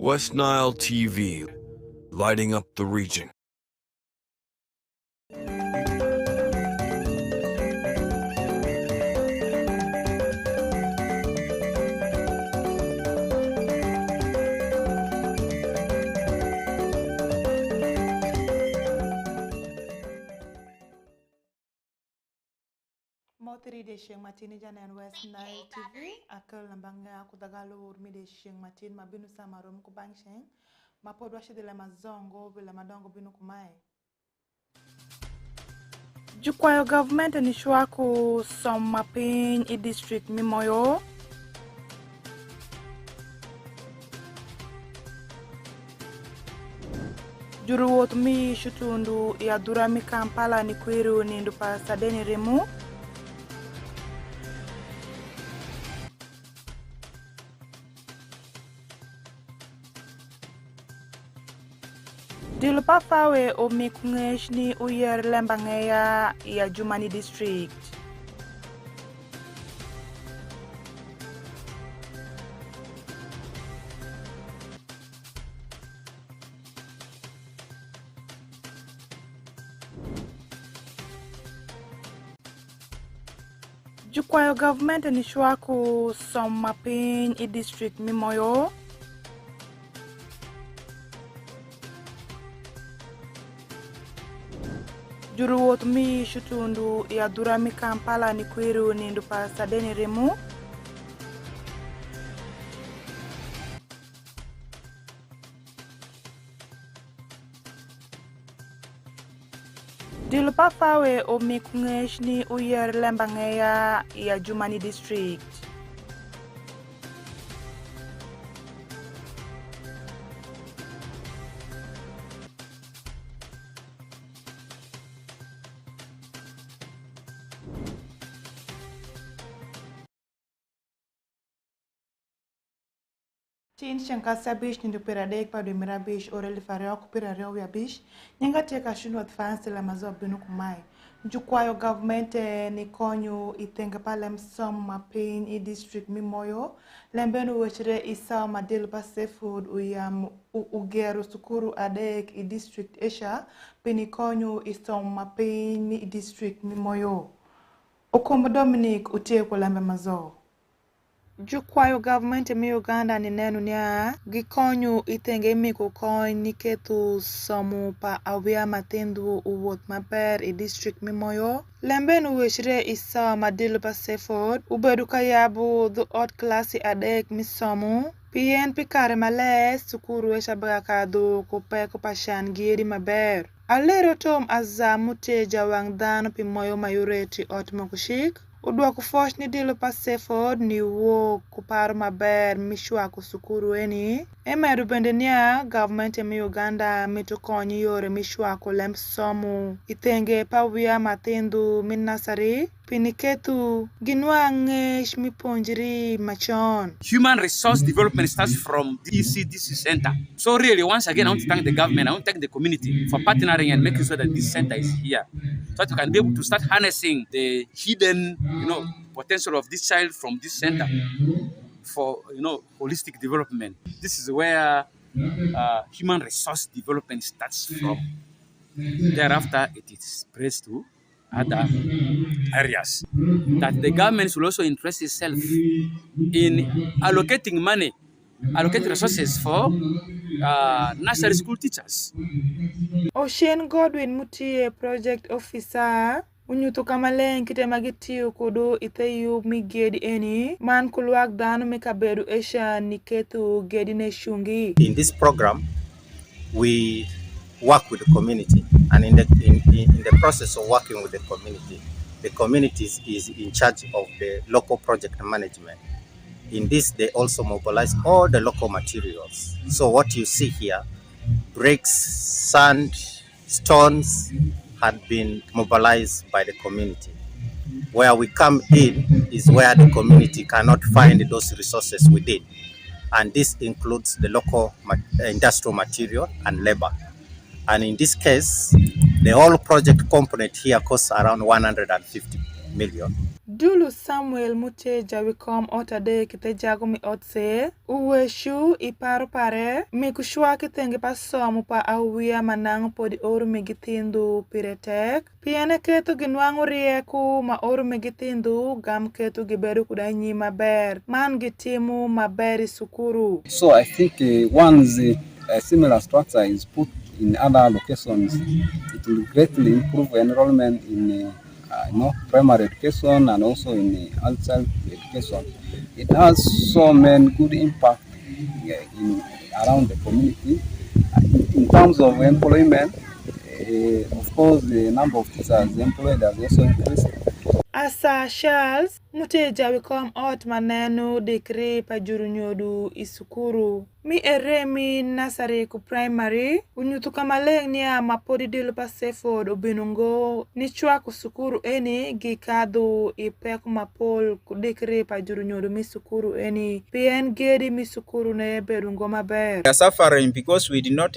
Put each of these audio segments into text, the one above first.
West Nile TV, lighting up the region. Motri de Sheng Martin Janen West Nile TV akal nambanga kutagalo urmi de Sheng Martin mabinu samarom kubang Sheng mapodwa shi de la mazongo bila madongo binu kumae Jukwayo government ni shwaku som mapin I district mimoyo Juruwot mi shutundu ya durami Kampala ni kwiru ni ndupa sadeni remu Dilupa fawe o mikungesh ni uyer LEMB ANGEYA ya Jumani district. Jukwayo government ni shwaku som mapin I district mimoyo Juruwot mi shutundu ya durami Kampala ni kwiru ni ndupa sadeni remu Dilupa fawe o mikungesh ni uyer LEMB ANGEYA ya Jumani district. Tin shankasa bish ni dupira dek pa dumira bish oreli fareo kupira reo ya bish nyanga teka shunwa tfansi la mazo binu kumai Jukwayo government ni konyu itenga pale msom mapin I district mimoyo lembenu wechire isa madilu pa seafood uyam ugeru sukuru adek I district esha pini konyu isom mapin I district mimoyo Okombo Dominic utie kwa lambe mazo Jukwayo government mi Uganda ni nenu niya gikonyu itenge miku kony niketu somu pa awia matindu uwot maber I district mimoyo lembenu wechire isa madilu pa seafood ubedu kayabu the odd klasi adek misomu pien pikare males sukuru esha bagakadu kupeko pashan giri maber alero tom azamute jawang dano pimoyo mayureti ot mokushik Udwa kufosh ni dilu pa seafood ni wo kuparo maber mishwa kusukuru eni. Emeru bende niya government mi Uganda mitukonyi yore mishwa LEMB somu itenge pa wia matindu minasari piniketu ginwa ngesh miponjiri machon. Human resource development starts from DCDC Center. So really, once again, I want to thank the government, I want to thank the community for partnering and making sure that this center is here. So that you can be able to start harnessing the hidden, potential of this child from this center for, holistic development. This is where human resource development starts from. Thereafter, it is spread to other areas. That the government should also interest itself in allocating money, allocating resources for nursery school teachers. Ocean Godwin Mutie project officer unyutu kamaleng kite magitiu kudu iteyu migedi eni man kulwak danu mikabedu esha niketu gedi neshungi. In this program, we work with the community, and in the process of working with the community is in charge of the local project management. In this, they also mobilize all the local materials. So what you see here, bricks, sand, stones, had been mobilized by the community. Where we come in is where the community cannot find those resources within. And this includes the local industrial material and labor. And in this case, the whole project component here costs around 150 million. Dulu Samuel Mute Jawikom Otade Kite Jagomi Otse Uweshu Iparo Pare Mikushwa Kitenge Pasomu Pa Awia Manang Podi Oru Megitindu Piretek Piene Ketu Ginwangu Rieku Ma Oru Megitindu Gam Ketu Giberu Kudanyi Maber Man Gitimu Maberi Sukuru. So I think once a similar structure is put in other locations, it will greatly improve enrollment in primary education and also in outside education. It has so many good impact around the community. In terms of employment, of course, the number of teachers employed has also increased. Asa Charles Muteja wikom ot manenu dikri pajuru nyodu isukuru mi eremi nasari ku primary unyutu kamaleng niya mapodi dilu pa sefod obinungo ni chwa ku sukuru eni gikadu ipeku mapol ku dikri pajuru nyodu mi sukuru eni pien gedi mi sukuru ne berungo maber. We are suffering because we did not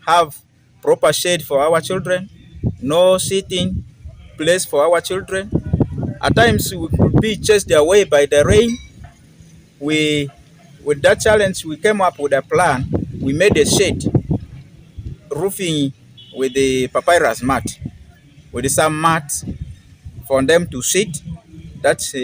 have proper shade for our children, no sitting place for our children. At times we could be chased away by the rain. With that challenge, we came up with a plan. We made a shade, roofing with the papyrus mat, with some mats for them to sit. That's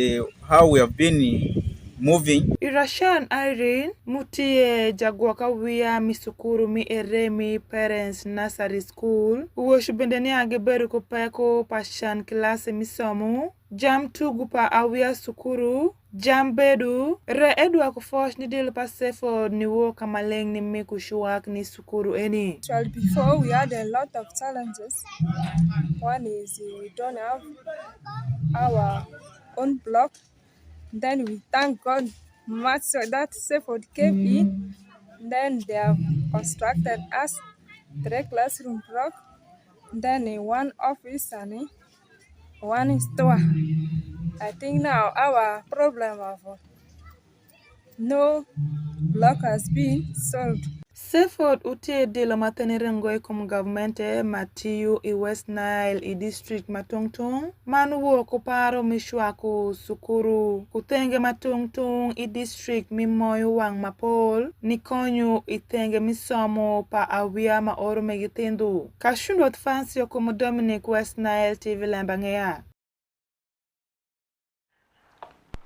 how we have been moving. Irashan Irene Mutie Jagwaka Wia Misukuru mi eremi parents nursery school uwoshu bendeni ageberu kupeko pashan klase misomu jam tugu pa awia sukuru jam bedu re edwa kufosh ni dilu pa sefo ni wo kamaleng ni miku shuwak ni sukuru eni. Well, before we had a lot of challenges. One is we don't have our own block. Then we thank God much so that Seford came in. Then they have constructed us 3 classroom block, then one office and one store. I think now our problem of no block has been solved. Seford utie dilo matenirengo ikum governmente Matiu i West Nile i district matungtung manuwo kuparo mishwaku sukuru kutenge matungtung i district mimoyo wang mapol nikonyu itenge misomo pa awia maoru megitendu kashundwa tfansi okumu Dominic West Nile TV LEMB ANGEYA.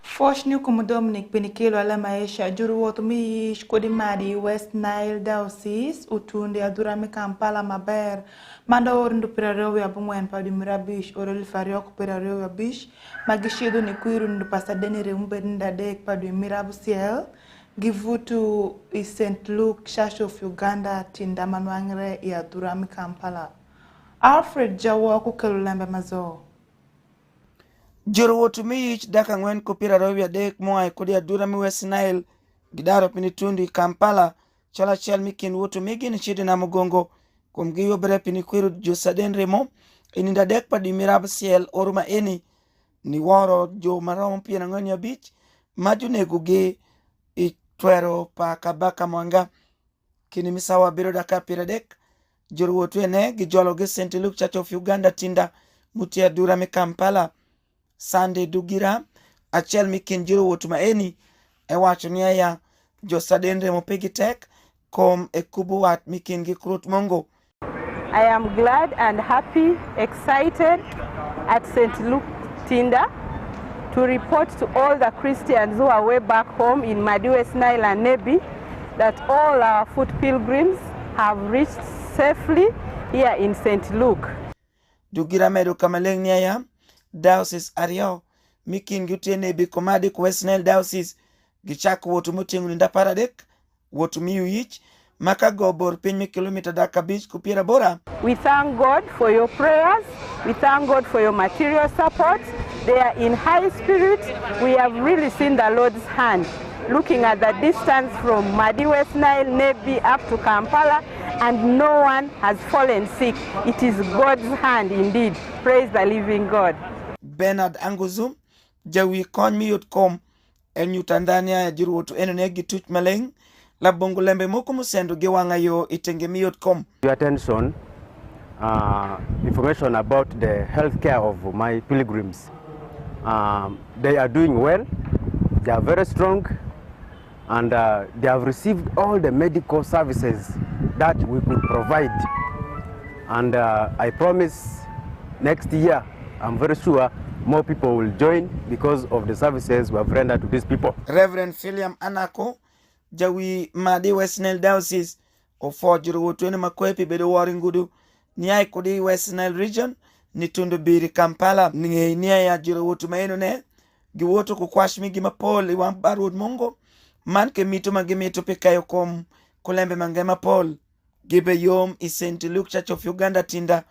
Foshni como Dominic Penikelo ala maisha juru wotu mi shkodi madi West Nile Diocese utundi adurami Kampala maber manda orundu pirarewi abumwen pa dimirabish oreli farioko pirarewi abish magishidu ni kuirundu pasadeni remumbedinda dek pa dimirabu siel givutu i St. Luke Church of Uganda tinda manwangre ya adurami Kampala. Alfred Jawo kukelu LEMB mazo. Joro wotu miich daka ngwen kupira rawia dek moa kodi adura mi West Nile gidaro pinitundi Kampala chala chal mikin wotu migi ni chidi na mugongo kumgiyo bere pinikwiru Josaden Remo ininda dek pa dimirab siel oruma eni ni woro jo marom pia ngwen ya beach maju neguge itwero pa kabaka mwanga kini misawa biro daka pira dek joro wotu ene gijolo St. Luke Church of Uganda tinda muti adura mi Kampala Sande dugira achel mikin jiro wotuma eni wacho niya ya Josaden Remo pegitek kom kubu wat mikin gikrut mongo. I am glad and happy, excited at St. Luke Tinda to report to all the Christians who are way back home in Madi West Nile and Nebi that all our foot pilgrims have reached safely here in St. Luke. Dugira medo kamaleng niya ya Diocese Ariel mikin gutene bi komadi ku West Nile Diocese gichak wotu mutingu linda paradek wotu miyu yich maka gobor penye kilomita daka beach kupira bora. We thank God for your prayers. We thank God for your material support. They are in high spirit. We have really seen the Lord's hand. Looking at the distance from Madi West Nile, Nebi up to Kampala, and no one has fallen sick. It is God's hand indeed. Praise the living God. Bernard Anguzum jawi kon mi yot kom en yutandania ya jiru wotu enene gituch maleng la bongo lembe moko musendo gewanga yo itenge mi yot kom. Your attention information about the health care of my pilgrims. They are doing well. They are very strong, and they have received all the medical services that we could provide. And I promise next year, I'm very sure more people will join because of the services we have rendered to these people. Reverend William Anako, Jawi Madi West Nile Diocese, of Forgery Twenty Makwepi Bedo Waringudu, Niai Kodi West Nile Region, Nitundu Biri Kampala, Nia ya Jirutu Maino ne, Giwoto Kukwashmi Gimapol, Iwan Barwood Mongo, Manke Mito Magimito Pekayo Kom, Kulembe Mangema Paul, Gibe Yom is St. Luke Church of Uganda Tinda,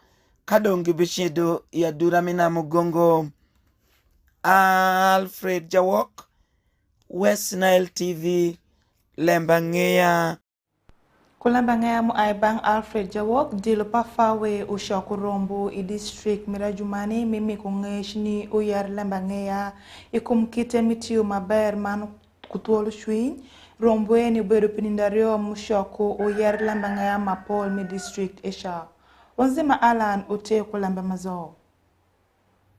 Kadong Gibishido Yaduramina Mugongo, Alfred Jawok, West Nile TV, LEMB ANGEYA. Kulamba ngaya mo ay bang Alfred Jawok dilo pa fawe ushaku rombo i district mirajumani mimi kungesh ni uyar LEMB ANGEYA ikumkite mitiu maber man kutuolu shwin rombo ni bedo pinindario mushaku uyar LEMB ANGEYA mapol mi district esha onzima Alan ute kulamba mazo.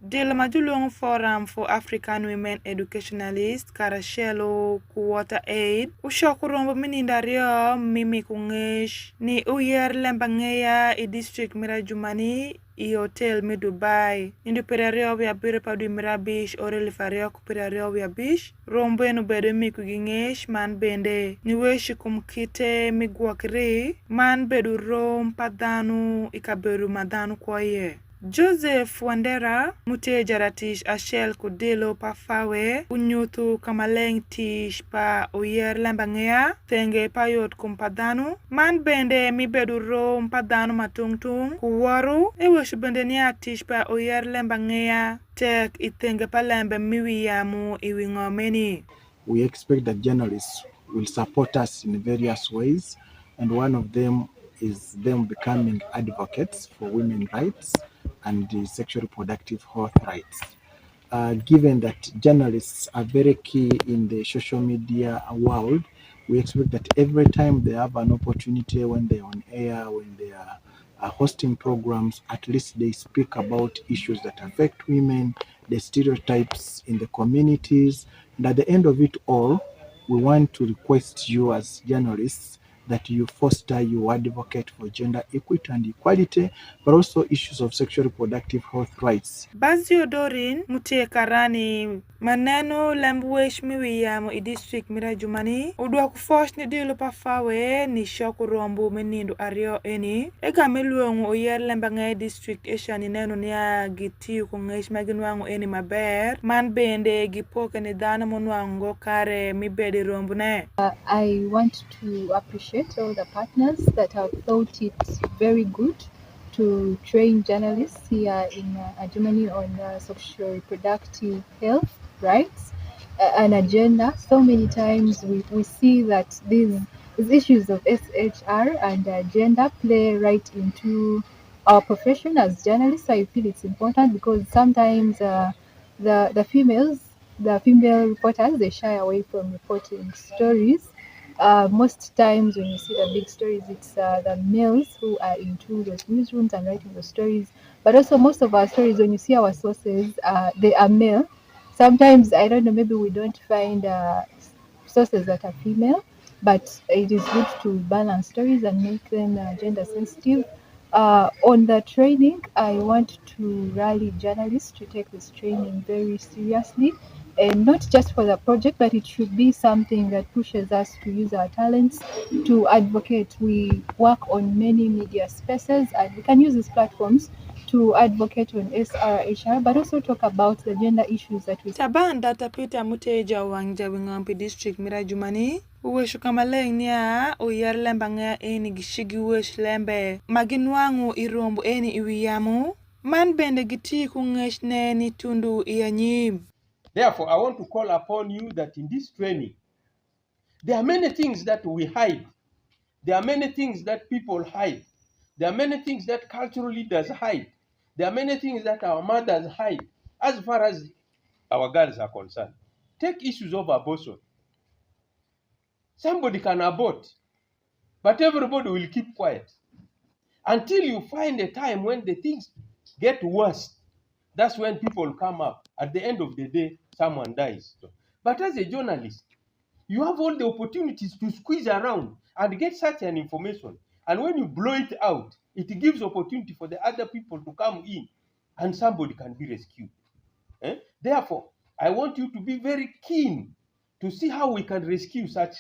Dil Majulong Forum for African Women Educationalists, Karashelo Kuwater Aid, Ushokurombo Minindario, Mimi Kungesh, Ni Uyer LEMB ANGEYA, I District Mirajumani, I Hotel Mi Dubai, Indu Perario via Birepa du Mirabish, Oreli Fario Perario via Bish, Rombo no Bedo Miku Gingesh, Man Bende, Niweshi Kumkite Miguakri, Man Bedu Rom Padanu, Ikaberu Madanu Kwaye. Joseph Wandera, Mute Jaratish Ashel Kudelo Pafawe, Unyutu Kamaleng Tish Pa Uyer LEMB ANGEYA, Tenge Payot Kumpadanu, Man Bende Mi Beduro Mpadanu Matungtung, Kuwaru, Ewesh Bendenia Tish Pa Uyer LEMB ANGEYA, Tek Itenge Palembe Miwiyamu Iwingomeni. We expect that journalists will support us in various ways, and one of them is them becoming advocates for women's rights and the sexual reproductive health rights. Given that journalists are very key in the social media world, we expect that every time they have an opportunity, when they're on air, when they are hosting programs, at least they speak about issues that affect women, the stereotypes in the communities. And at the end of it all, we want to request you as journalists that you foster, you advocate for gender equity and equality, but also issues of sexual reproductive health rights. Bazio Dorin, Mute Karani, Maneno Lembuesh Miwiyamu I District Mirajumani, Udwa Kufosh ni dilo pafawe ni shoku rombo menindu ario eni, Ega meluongu uyer LEMB ANGEYA District Esha ni neno niya gitiu kungesh maginwangu eni maber, Man bende gipoke ni dana monwango kare mi bedi rombo ne. I want to appreciate all the partners that have thought it very good to train journalists here in Germany on sexual reproductive health rights, an agenda. So many times we see that these issues of SHR and gender play right into our profession as journalists. I feel it's important because sometimes the female reporters, they shy away from reporting stories. Most times when you see the big stories, it's the males who are into those newsrooms and writing the stories. But also most of our stories, when you see our sources, they are male. Sometimes, I don't know, maybe we don't find sources that are female, but it is good to balance stories and make them gender sensitive. On the training, I want to rally journalists to take this training very seriously, and not just for the project, but it should be something that pushes us to use our talents to advocate. We work on many media spaces, and we can use these platforms to advocate on SRHR, but also talk about the gender issues that we... Tabanda tapita muteja wanja wingompi district Mirajumani. Uweshu kamaleng niya uyar LEMB ANGEYA eni gishigi uwesh lembe maginwangu irombo eni iwiyamu man bende giti kungesh ni tundu iyanyim. Therefore, I want to call upon you that in this training, there are many things that we hide. There are many things that people hide. There are many things that cultural leaders hide. There are many things that our mothers hide as far as our girls are concerned. Take issues of abortion. Somebody can abort, but everybody will keep quiet until you find a time when the things get worse That's when people come up. At the end of the day, someone dies. But as a journalist, you have all the opportunities to squeeze around and get such an information. And when you blow it out, it gives opportunity for the other people to come in and somebody can be rescued. Therefore, I want you to be very keen to see how we can rescue such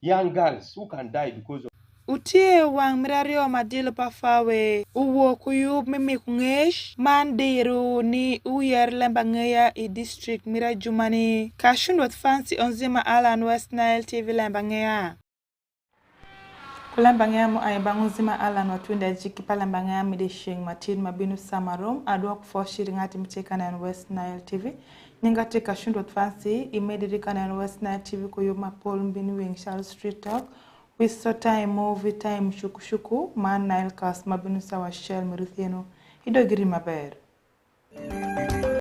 young girls who can die because of Utie wang mirario madilo pafawe uwo kuyub mimi kungesh mandiru ni uyer Lemb Angeya I district mira jumani kashun wat fancy onzima Alan West Nile TV Lemb Angeya Lemb Angeya mo ay banguzima Alan watunda jiki pa Lemb Angeya midishing matin mabinu samarom adwak for sharing ati mteka na West Nile TV ningate kashun wat fancy imedirika na West Nile TV kuyub mapol mbinu wing Charles Street Talk Wiso time movie time shuku man Nile cast mabinu sawa shell miruthieno ido giri maber